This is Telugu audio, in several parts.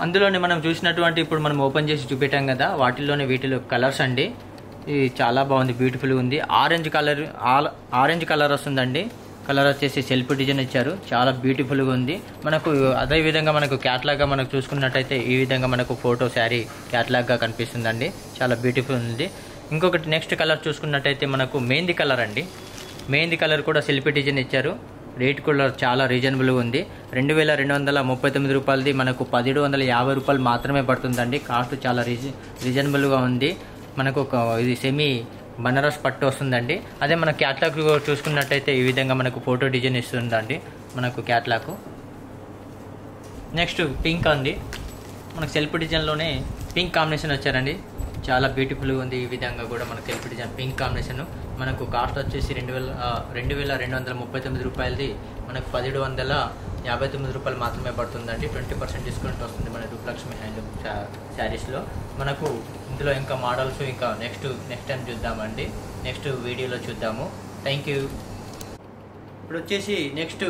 అందులోనే మనం చూసినటువంటి ఇప్పుడు మనం ఓపెన్ చేసి చూపెట్టాం కదా, వీటిలో కలర్స్ అండి. ఇది చాలా బాగుంది, బ్యూటిఫుల్గా ఉంది. ఆరెంజ్ కలర్ వస్తుందండి. కలర్ వచ్చేసి సెల్ఫ్ డిజైన్ ఇచ్చారు, చాలా బ్యూటిఫుల్గా ఉంది. మనకు అదేవిధంగా మనకు క్యాట్లాగ్గా మనకు చూసుకున్నట్టయితే ఈ విధంగా మనకు ఫోటో శారీ క్యాట్లాగ్గా కనిపిస్తుందండి, చాలా బ్యూటిఫుల్ ఉంది. ఇంకొకటి నెక్స్ట్ కలర్ చూసుకున్నట్టయితే మనకు మెహందీ కలర్ అండి. మెహందీ కలర్ కూడా సెల్ఫ్ డిజైన్ ఇచ్చారు. రేట్ కూడా చాలా రీజనబుల్గా ఉంది. 2239 రూపాయలది మనకు 1750 రూపాయలు మాత్రమే పడుతుందండి. కాస్ట్ చాలా రీజనబుల్గా ఉంది. మనకు ఇది సెమీ బనారస్ పట్టు వస్తుందండి. అదే మన క్యాట్లాగ్ చూసుకున్నట్టయితే ఈ విధంగా మనకు ఫోటో డిజైన్ ఇస్తుందండి మనకు క్యాట్లాగ్. నెక్స్ట్ పింక్ అండి. మనకు సెల్ఫ్ డిజైన్లోనే పింక్ కాంబినేషన్ వచ్చారండి, చాలా బ్యూటిఫుల్గా ఉంది. ఈ విధంగా కూడా మనకు సెల్ఫ్ డిజైన్ పింక్ కాంబినేషన్. మనకు కాస్ట్ వచ్చేసి 2239 రూపాయలది మనకు 1759 రూపాయలు మాత్రమే పడుతుందండి. 20% డిస్కౌంట్ వస్తుంది మన రూపలక్ష్మి హ్యాండ్లూమ్ శారీస్లో. మనకు ఇందులో ఇంకా మోడల్స్ ఇంకా నెక్స్ట్ టైం చూద్దామండి, నెక్స్ట్ వీడియోలో చూద్దాము. Thank you. ఇప్పుడు వచ్చేసి నెక్స్ట్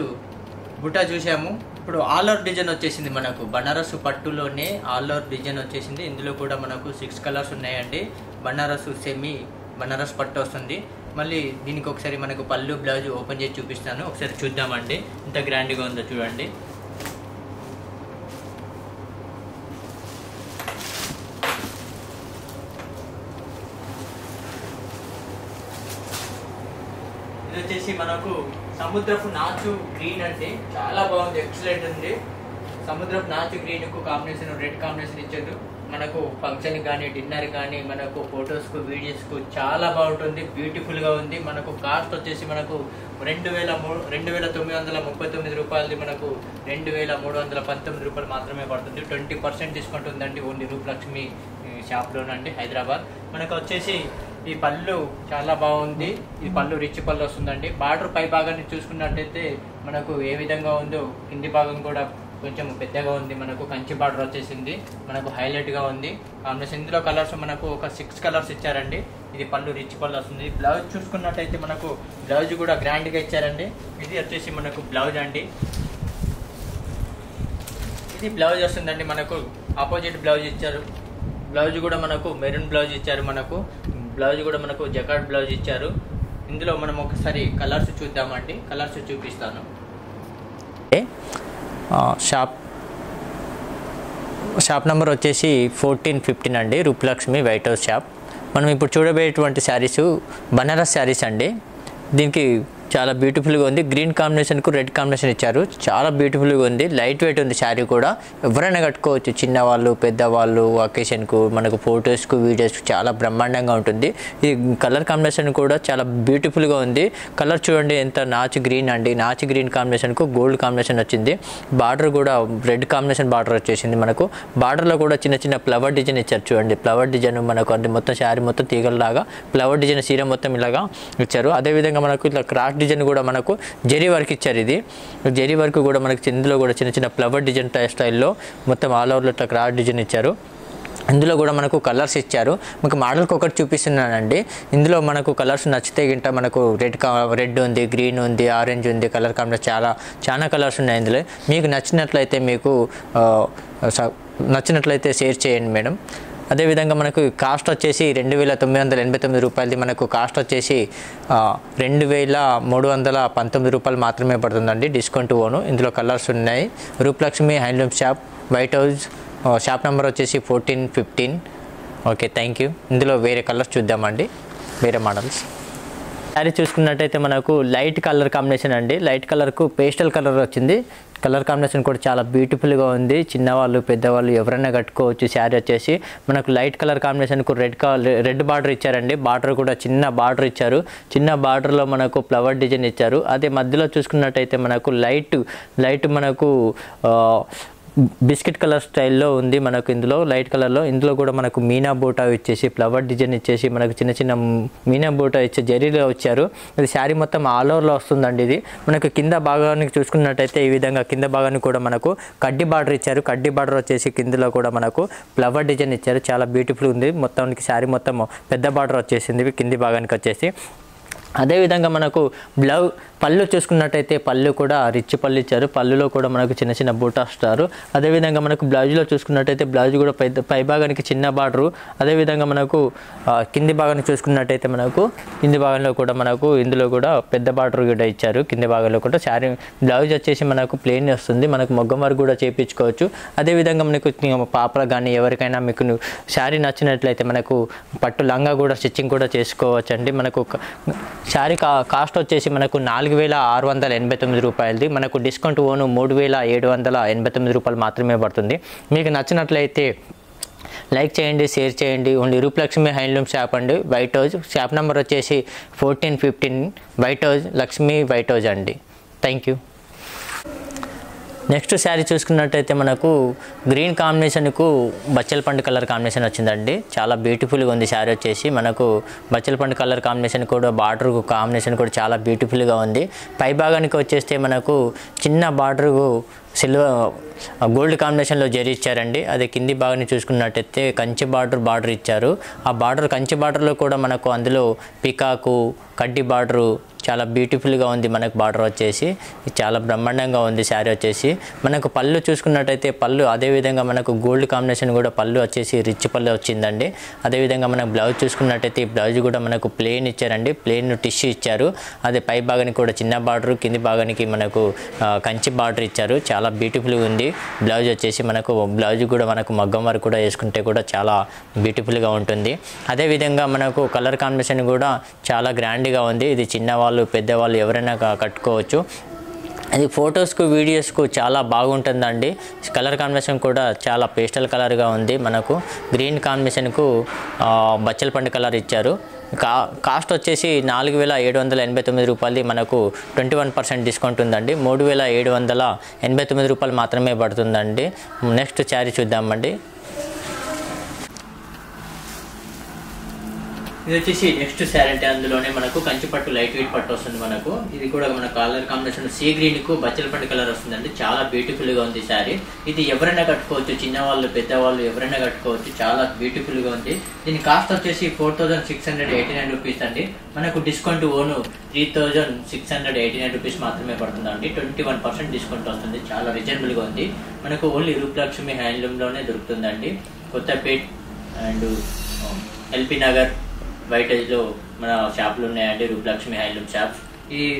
బుట్టా చూసాము. ఇప్పుడు ఆల్ ఓవర్ డిజైన్ వచ్చేసింది మనకు బనారస్ పట్టులోనే ఆల్ ఓవర్ డిజైన్ వచ్చేసింది. ఇందులో కూడా మనకు 6 కలర్స్ ఉన్నాయండి. సెమీ బనారస్ పట్టు వస్తుంది. మళ్ళీ దీనికి ఒకసారి మనకు పళ్ళు బ్లౌజ్ ఓపెన్ చేసి చూపిస్తాను, ఒకసారి చూద్దామండి ఎంత గ్రాండ్గా ఉందో చూడండి. ఇది వచ్చేసి మనకు సముద్రపు నాచు గ్రీన్ అండి, చాలా బాగుంది, ఎక్సలెంట్ ఉంది. సముద్రపు నాచు గ్రీన్ కు కాంబినేషన్ రెడ్ కాంబినేషన్ ఇచ్చారు. మనకు ఫంక్షన్ కానీ డిన్నర్ కానీ మనకు ఫొటోస్కు వీడియోస్కు చాలా బాగుంటుంది, బ్యూటిఫుల్గా ఉంది. మనకు కాస్ట్ వచ్చేసి మనకు 2939 రూపాయలది మనకు 2319 రూపాయలు మాత్రమే పడుతుంది. 20% డిస్కౌంట్ ఉందండి ఓన్లీ రూపలక్ష్మి షాప్లోనండి, హైదరాబాద్. మనకు వచ్చేసి ఈ పళ్ళు చాలా బాగుంది. ఈ పళ్ళు రిచ్ పళ్ళు వస్తుందండి. బార్డర్ పై భాగాన్ని చూసుకున్నట్టయితే మనకు ఏ విధంగా ఉందో కింది భాగం కూడా కొంచెం పెద్దగా ఉంది. మనకు కంచి బార్డర్ వచ్చేసింది, మనకు హైలైట్గా ఉంది కాంబినేషన్. ఇందులో కలర్స్ మనకు ఒక 6 కలర్స్ ఇచ్చారండి. ఇది పళ్ళు రిచ్ పళ్ళు వస్తుంది. బ్లౌజ్ చూసుకున్నట్టయితే మనకు బ్లౌజ్ కూడా గ్రాండ్గా ఇచ్చారండి. ఇది వచ్చేసి మనకు బ్లౌజ్ అండి. ఇది బ్లౌజ్ వస్తుందండి. మనకు ఆపోజిట్ బ్లౌజ్ ఇచ్చారు. బ్లౌజ్ కూడా మనకు మెరూన్ బ్లౌజ్ ఇచ్చారు. బ్లౌజ్ కూడా మనకు జకార్డ్ బ్లౌజ్ ఇచ్చారు. ఇందులో మనం ఒకసారి కలర్స్ చూద్దామండి, కలర్స్ చూపిస్తాను. షాప్ నెంబర్ వచ్చేసి 1415 అండి, రూపలక్ష్మి వైట్ హౌస్ షాప్. మనం ఇప్పుడు చూడబోయేటువంటి శారీస్ బనారస్ శారీస్ అండి. దీనికి చాలా బ్యూటిఫుల్గా ఉంది. గ్రీన్ కాంబినేషన్కు రెడ్ కాంబినేషన్ ఇచ్చారు, చాలా బ్యూటిఫుల్గా ఉంది. లైట్ వెయిట్ ఉంది శారీ కూడా, ఎవరైనా కట్టుకోవచ్చు, చిన్నవాళ్ళు పెద్దవాళ్ళు అకేషన్కు మనకు ఫొటోస్కు వీడియోస్కు చాలా బ్రహ్మాండంగా ఉంటుంది. ఈ కలర్ కాంబినేషన్ కూడా చాలా బ్యూటిఫుల్గా ఉంది. కలర్ చూడండి ఎంత నాచు గ్రీన్ అండి, నాచు గ్రీన్ కాంబినేషన్కు గోల్డ్ కాంబినేషన్ వచ్చింది. బార్డర్ కూడా రెడ్ కాంబినేషన్ బార్డర్ వచ్చేసింది. మనకు బార్డర్లో కూడా చిన్న చిన్న ఫ్లవర్ డిజైన్ ఇచ్చారు చూడండి. ఫ్లవర్ డిజైన్ మనకు అంటే మొత్తం శారీ మొత్తం తీగలలాగా ఫ్లవర్ డిజైన్ సీర మొత్తం ఇలాగా ఇచ్చారు. అదేవిధంగా మనకు ఇట్లా క్రాస్ డిజైన్ కూడా మనకు జరీ వర్క్ ఇచ్చారు. ఇది జరీ వర్క్ కూడా మనకి ఇందులో కూడా చిన్న చిన్న ఫ్లవర్ డిజైన్ స్టైల్లో మొత్తం ఆల్ ఓవర్లో ఇట్లా క్రాస్ డిజైన్ ఇచ్చారు. ఇందులో కూడా మనకు కలర్స్ ఇచ్చారు. మీకు మోడల్కి ఒకటి చూపిస్తున్నానండి. ఇందులో మనకు కలర్స్ నచ్చితే గింట మనకు రెడ్ ఉంది, గ్రీన్ ఉంది, ఆరెంజ్ ఉంది, కలర్ కాంబినేషన్ చాలా కలర్స్ ఉన్నాయి. ఇందులో మీకు నచ్చినట్లయితే షేర్ చేయండి మేడం. అదేవిధంగా మనకు కాస్ట్ వచ్చేసి 2989 రూపాయలది మనకు కాస్ట్ వచ్చేసి 2319 రూపాయలు మాత్రమే పడుతుందండి, డిస్కౌంట్ ఓను. ఇందులో కలర్స్ ఉన్నాయి. Rupalakshmi handloom shop, white house. Shop number వచ్చేసి 1415. Okay, thank you. ఇందులో వేరే కలర్స్ చూద్దామండి, వేరే మోడల్స్. శారీ చూసుకున్నట్టయితే మనకు లైట్ కలర్ కాంబినేషన్ అండి. లైట్ కలర్కు పేస్టల్ కలర్ వచ్చింది. కలర్ కాంబినేషన్ కూడా చాలా బ్యూటిఫుల్గా ఉంది. చిన్నవాళ్ళు పెద్దవాళ్ళు ఎవరైనా కట్టుకోవచ్చు. శారీ వచ్చేసి మనకు లైట్ కలర్ కాంబినేషన్కు రెడ్ బార్డర్ ఇచ్చారండి. బార్డర్ కూడా చిన్న బార్డర్ ఇచ్చారు. చిన్న బార్డర్లో మనకు ఫ్లవర్ డిజైన్ ఇచ్చారు. అదే మధ్యలో చూసుకున్నట్టయితే మనకు లైట్ మనకు బిస్కెట్ కలర్ స్టైల్లో ఉంది మనకు. ఇందులో లైట్ కలర్లో ఇందులో కూడా మనకు మీనా బూటా ఇచ్చేసి ఫ్లవర్ డిజైన్ ఇచ్చేసి మనకు చిన్న చిన్న మీనా బూటా ఇచ్చే జరీలో వచ్చారు. ఇది శారీ మొత్తం ఆల్ ఓవర్లో వస్తుందండి. ఇది మనకు కింద భాగానికి చూసుకున్నట్టయితే ఈ విధంగా కింద భాగానికి కూడా మనకు కడ్డీ బార్డర్ ఇచ్చారు. కడ్డీ బార్డర్ వచ్చేసి కిందలో కూడా మనకు ఫ్లవర్ డిజైన్ ఇచ్చారు. చాలా బ్యూటిఫుల్ ఉంది. మొత్తానికి శారీ మొత్తం పెద్ద బార్డర్ వచ్చేసింది కింది భాగానికి వచ్చేసి. అదేవిధంగా మనకు పళ్ళు చూసుకున్నట్టయితే పళ్ళు కూడా రిచ్ పళ్ళు ఇచ్చారు. పళ్ళులో కూడా మనకు చిన్న చిన్న బూటా స్టారు. అదేవిధంగా మనకు బ్లౌజ్లో చూసుకున్నట్టయితే బ్లౌజ్ కూడా పై భాగానికి చిన్న బార్డరు. అదేవిధంగా మనకు కింది భాగాన్ని చూసుకున్నట్టయితే మనకు కింది భాగంలో కూడా మనకు ఇందులో కూడా పెద్ద బార్డర్ కూడా ఇచ్చారు. కింది భాగంలో కూడా శారీ బ్లౌజ్ వచ్చేసి మనకు ప్లెయిన్ వస్తుంది. మనకు మొగ్గం వర్క్ కూడా చేయించుకోవచ్చు. అదేవిధంగా మనకు పాపల కానీ ఎవరికైనా మీకు శారీ నచ్చినట్లయితే మనకు పట్టు లంగా కూడా స్టిచ్చింగ్ కూడా చేసుకోవచ్చు అండి. మనకు శారీ కాస్ట్ వచ్చేసి మనకు 4,689 రూపాయలది. మనకు డిస్కౌంట్ ఓను 3,789 రూపాయలు మాత్రమే పడుతుంది. మీకు నచ్చినట్లయితే లైక్ చేయండి, షేర్ చేయండి. ఓన్లీ రూపలక్ష్మి హ్యాండ్లూమ్ షాప్ అండి, వైట్ హౌస్. షాప్ నెంబర్ వచ్చేసి 1415 white house, Lakshmi white house అండి. Thank you. నెక్స్ట్ శారీ చూసుకున్నట్టయితే మనకు గ్రీన్ కాంబినేషన్కు బచ్చల పండు కలర్ కాంబినేషన్ వచ్చిందండి. చాలా బ్యూటిఫుల్గా ఉంది శారీ వచ్చేసి. మనకు బచ్చల పండు కలర్ కాంబినేషన్ కూడా బార్డర్ కాంబినేషన్ కూడా చాలా బ్యూటిఫుల్గా ఉంది. పై భాగానికి వచ్చేస్తే మనకు చిన్న బార్డర్ సిల్వర్ గోల్డ్ కాంబినేషన్లో జరీ ఇచ్చారండి. అదే కింది భాగాన్ని చూసుకున్నట్టయితే కంచి బార్డర్ ఇచ్చారు. ఆ బార్డర్ కంచి బార్డర్లో కూడా మనకు అందులో పికాకు కడ్డీ బార్డరు చాలా బ్యూటిఫుల్గా ఉంది. మనకు బార్డర్ వచ్చేసి చాలా బ్రహ్మాండంగా ఉంది శారీ వచ్చేసి. మనకు పళ్ళు చూసుకున్నట్టయితే పళ్ళు అదేవిధంగా మనకు గోల్డ్ కాంబినేషన్ కూడా పళ్ళు వచ్చేసి రిచ్ పళ్ళు వచ్చిందండి. అదేవిధంగా మనకు బ్లౌజ్ చూసుకున్నట్టయితే ఈ బ్లౌజ్ కూడా మనకు ప్లెయిన్ ఇచ్చారండి, ప్లెయిన్ టిష్యూ ఇచ్చారు. అదే పై భాగానికి కూడా చిన్న బార్డరు, కింది భాగానికి మనకు కంచి బార్డర్ ఇచ్చారు. చాలా బ్యూటిఫుల్గా ఉంది బ్లౌజ్ వచ్చేసి. మనకు బ్లౌజ్ కూడా మనకు మగ్గం వర్క్ కూడా వేసుకుంటే కూడా చాలా బ్యూటిఫుల్గా ఉంటుంది. అదేవిధంగా మనకు కలర్ కాంబినేషన్ కూడా చాలా గ్రాండ్గా ఉంది. ఇది చిన్నవాళ్ళు పెద్దవాళ్ళు ఎవరైనా కట్టుకోవచ్చు. అది ఫొటోస్కు వీడియోస్కు చాలా బాగుంటుందండి. కలర్ కాంబినేషన్ కూడా చాలా పేస్టల్ కలర్గా ఉంది. మనకు గ్రీన్ కాంబినేషన్కు బచ్చల పండు కలర్ ఇచ్చారు. కాస్ట్ వచ్చేసి 4,789 రూపాయలది. మనకు 21% డిస్కౌంట్ ఉందండి. 3,789 రూపాయలు మాత్రమే పడుతుందండి. నెక్స్ట్ శారీ చూద్దామండి. ఇది వచ్చేసి నెక్స్ట్ శారీ అంటే అందులోనే మనకు కంచి పట్టు లైట్ వెయిట్ పట్టు వస్తుంది. మనకు ఇది కూడా మన కలర్ కాంబినేషన్ సీ గ్రీన్ కు బచ్చల పండు కలర్ వస్తుందండి. చాలా బ్యూటిఫుల్ గా ఉంది శారీ. ఇది ఎవరైనా కట్టుకోవచ్చు, చిన్నవాళ్ళు పెద్దవాళ్ళు ఎవరైనా కట్టుకోవచ్చు. చాలా బ్యూటిఫుల్ గా ఉంది. దీని కాస్ట్ వచ్చేసి 4,689 రూపీస్ అండి. మనకు డిస్కౌంట్ ఓను 3,689 రూపీస్ మాత్రమే పడుతుందండి. 21% డిస్కౌంట్ వస్తుంది. చాలా రీజనబుల్ గా ఉంది. మనకు ఓన్లీ రూపలక్ష్మి హ్యాండ్లూమ్ లోనే దొరుకుతుందండి. Kothapet and LP Nagar white హౌస్లో మన షాపులు ఉన్నాయండి, రూపలక్ష్మి హ్యాండ్లూమ్ షాప్స్.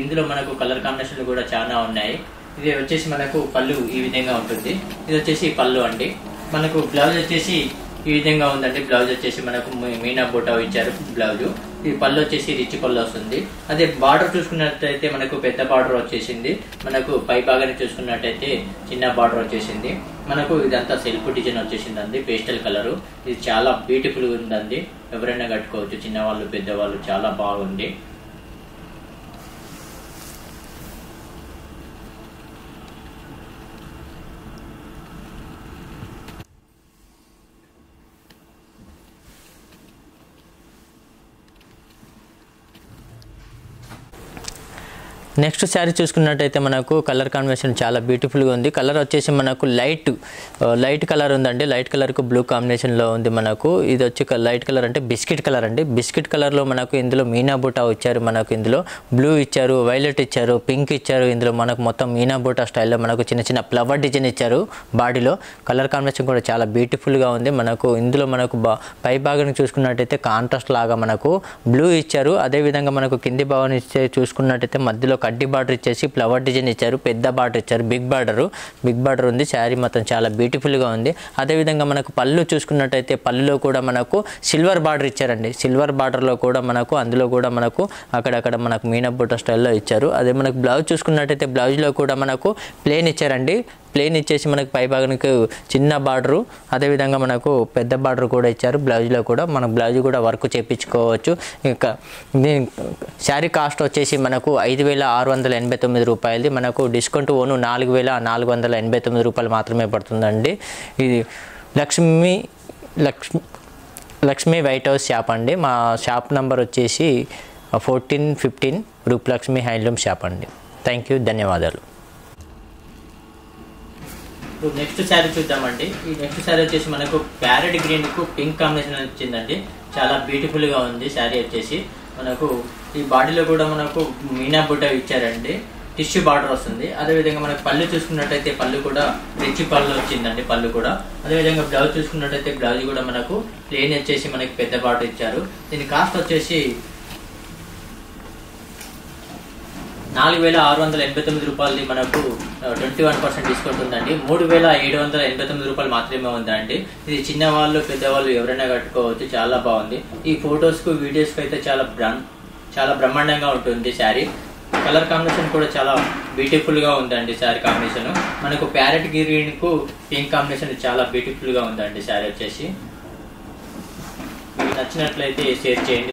ఇందులో మనకు కలర్ కాంబినేషన్లు కూడా చాలా ఉన్నాయి. ఇది వచ్చేసి మనకు పళ్ళు ఈ విధంగా ఉంటుంది. ఇది వచ్చేసి పళ్ళు అండి. మనకు బ్లౌజ్ వచ్చేసి ఈ విధంగా ఉందండి. బ్లౌజ్ వచ్చేసి మనకు మీనా బూటా ఇచ్చారు బ్లౌజ్. ఈ పళ్ళు వచ్చేసి రిచ్ పళ్ళు వస్తుంది. అదే బార్డర్ చూసుకున్నట్టయితే మనకు పెద్ద బార్డర్ వచ్చేసింది. మనకు పై భాగాన్ని చూసుకున్నట్టయితే చిన్న బార్డర్ వచ్చేసింది. మనకు ఇదంతా సెల్ఫ్ డిజైన్ వచ్చేసింది అండి, పేస్టల్ కలరు. ఇది చాలా బ్యూటిఫుల్ ఉందండి. ఎవరైనా కట్టుకోవచ్చు, చిన్నవాళ్ళు పెద్దవాళ్ళు. చాలా బాగుంది. నెక్స్ట్ శారీ చూసుకున్నట్టయితే మనకు కలర్ కాంబినేషన్ చాలా బ్యూటిఫుల్గా ఉంది. కలర్ వచ్చేసి మనకు లైట్ కలర్ ఉందండి. లైట్ కలర్కు బ్లూ కాంబినేషన్లో ఉంది. మనకు ఇది వచ్చి లైట్ కలర్ అంటే బిస్కెట్ కలర్ అండి. బిస్కెట్ కలర్లో మనకు ఇందులో మీనా బూటా ఇచ్చారు. మనకు ఇందులో బ్లూ ఇచ్చారు, వైలెట్ ఇచ్చారు, పింక్ ఇచ్చారు. ఇందులో మనకు మొత్తం మీనా బూటా స్టైల్లో మనకు చిన్న చిన్న ఫ్లవర్ డిజైన్ ఇచ్చారు బాడీలో. కలర్ కాంబినేషన్ కూడా చాలా బ్యూటిఫుల్గా ఉంది. మనకు ఇందులో మనకు పై భాగాన్ని చూసుకున్నట్టయితే కాంట్రాస్ట్ లాగా మనకు బ్లూ ఇచ్చారు. అదేవిధంగా మనకు కింది భాగాన్ని చూసుకున్నట్టయితే మధ్యలో కడ్డీ బార్డర్ ఇచ్చేసి ఫ్లవర్ డిజైన్ ఇచ్చారు. పెద్ద బార్డర్ ఇచ్చారు, బిగ్ బార్డర్ ఉంది. శారీ మొత్తం చాలా బ్యూటిఫుల్గా ఉంది. అదేవిధంగా మనకు పళ్ళు చూసుకున్నట్టయితే పళ్ళులో కూడా మనకు సిల్వర్ బార్డర్ ఇచ్చారండి. సిల్వర్ బార్డర్లో కూడా మనకు అందులో కూడా మనకు అక్కడక్కడ మనకు మీనా బూటా స్టైల్లో ఇచ్చారు. అదే మనకు బ్లౌజ్ చూసుకున్నట్టయితే బ్లౌజ్లో కూడా మనకు ప్లెయిన్ ఇచ్చారండి. ప్లెయిన్ ఇచ్చేసి మనకు పై భాగానికి చిన్న బార్డరు, అదేవిధంగా మనకు పెద్ద బార్డర్ కూడా ఇచ్చారు. బ్లౌజ్లో కూడా మనకు బ్లౌజ్ కూడా వర్క్ చేయించుకోవచ్చు. ఇంకా దీని శారీ కాస్ట్ వచ్చేసి మనకు 5,689 రూపాయలది. మనకు డిస్కౌంట్ ఓను 4,489 రూపాయలు మాత్రమే పడుతుందండి. ఇది లక్ష్మి వైట్ హౌస్ షాప్ అండి. మా షాప్ నెంబర్ వచ్చేసి 1415 రూపలక్ష్మి హ్యాండ్లూమ్ షాప్ అండి. థ్యాంక్ యూ, ధన్యవాదాలు. నెక్స్ట్ శారీ చూద్దామండి. ఈ నెక్స్ట్ శారీ వచ్చేసి మనకు ప్యారెట్ గ్రీన్ కు పింక్ కాంబినేషన్ వచ్చిందండి. చాలా బ్యూటిఫుల్ గా ఉంది శారీ వచ్చేసి. మనకు ఈ బాడీలో కూడా మనకు మీనా బుట్ట ఇచ్చారండి, టిష్యూ బార్డర్ వస్తుంది. అదేవిధంగా మనకు పళ్ళు చూసుకున్నట్టయితే పళ్ళు కూడా రిచ్ పళ్ళు వచ్చిందండి పళ్ళు కూడా. అదేవిధంగా బ్లౌజ్ చూసుకున్నట్టయితే బ్లౌజ్ కూడా మనకు ప్లేన్ వచ్చేసి మనకి పెద్ద బార్డర్ ఇచ్చారు. దీని కాస్ట్ వచ్చేసి 4,689 రూపాయలది మనకు 21% డిస్కౌంట్ ఉందండి. 3,789 రూపాయలు మాత్రమే ఉందండి. ఇది చిన్న వాళ్ళు పెద్దవాళ్ళు ఎవరైనా కట్టుకోవచ్చు, చాలా బాగుంది. ఈ ఫొటోస్కు వీడియోస్కి అయితే చాలా బ్రహ్మాండంగా ఉంటుంది శారీ. కలర్ కాంబినేషన్ కూడా చాలా బ్యూటిఫుల్ గా ఉందండి శారీ కాంబినేషన్. మనకు ప్యారెట్ గ్రీన్ కు పింక్ కాంబినేషన్ చాలా బ్యూటిఫుల్ గా ఉందండి శారీ వచ్చేసి. మీకు నచ్చినట్లయితే షేర్ చేయండి.